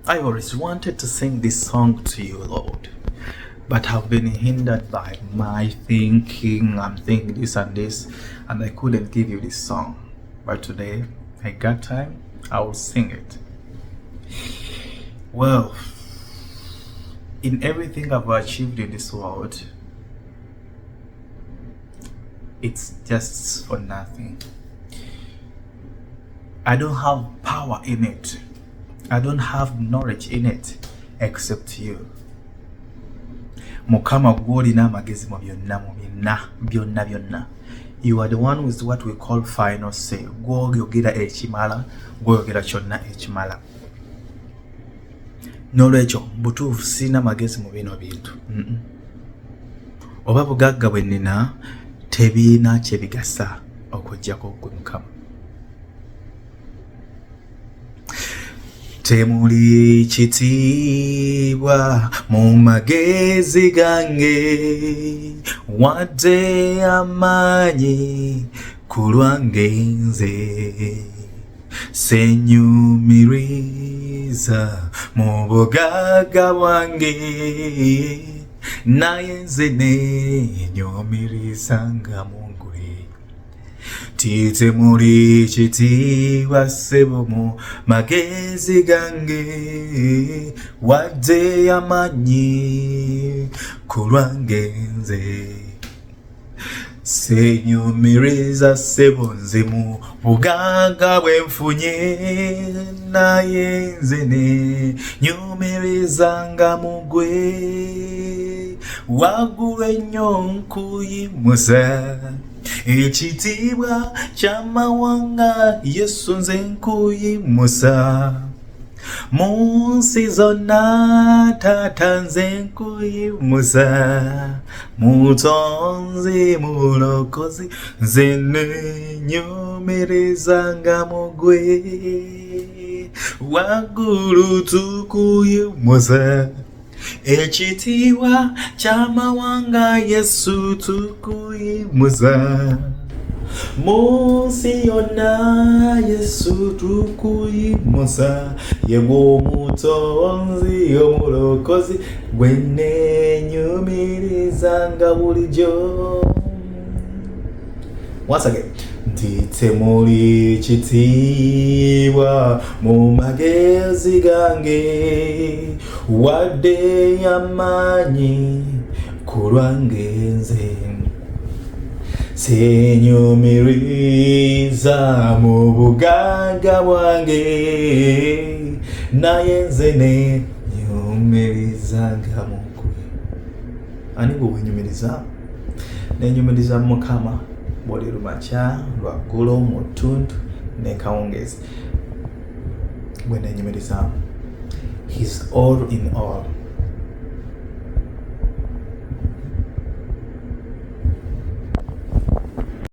I always wanted to sing this song to you, Lord, but I've been hindered by my thinking. I'm thinking this and this, and I couldn't give you this song. But today, I got time, I will sing it. Well, in everything I've achieved in this world, it's just for nothing. I don't have power in it. I don't have knowledge in it except you. Mukama gwolina amagezi mu byonna. You are the one with what we call final say. Gw'oyogera ekimala, gw'oyogera kyonna ekimala. N'olwekyo butuufu sina magezi mu bino bintu. Oba bugagga bwe nnina tebiina kye bigasa okuggyako gwe Mukama. Temuli kitiibwa mu magezi gange, wadde amaanyi ku lwange nze. Senyumiriza mu bugagga bwange, naye nze neenyumiriza nga mu ggwe. Temuli kitiibwa ssebo mu magezi gange, wadde amaanyi ku lwange nze. Senyumiriza ssebo nze mu bugagga bwe nfunye, naye nze neenyumiriza nga mu ggwe. Waggulu ennyo nkuyimusa, ekitiibwa ky'amawanga Yesu nze nkuyimusa. Mu nsi zonna Taata nze nkuyimusa, Mutonzi Mulokozi nze neenyumiriza nga mu ggwe. Waggulu tukuyimusa, ekitiibwa ky'amawanga Yesu tukuyimusa. Mu nsi yonna Yesu tukuyimusa, yewe Omutonzi Omulokozi gwe neenyumiriza nga bulijjo. Once again. Temuli kitiibwa mu magezi gange, wadde amaanyi ku lwange nze. Senyumiriza mu bugagga bwange, naye nze neenyumiriza nga mu ggwe. Ani gwe wenyumiriza? Neenyumiriza Mukama buli lumakya, lwaggulo, mu ttuntu ne kawungeezi. Gwe neenyumiriza. He's all in all.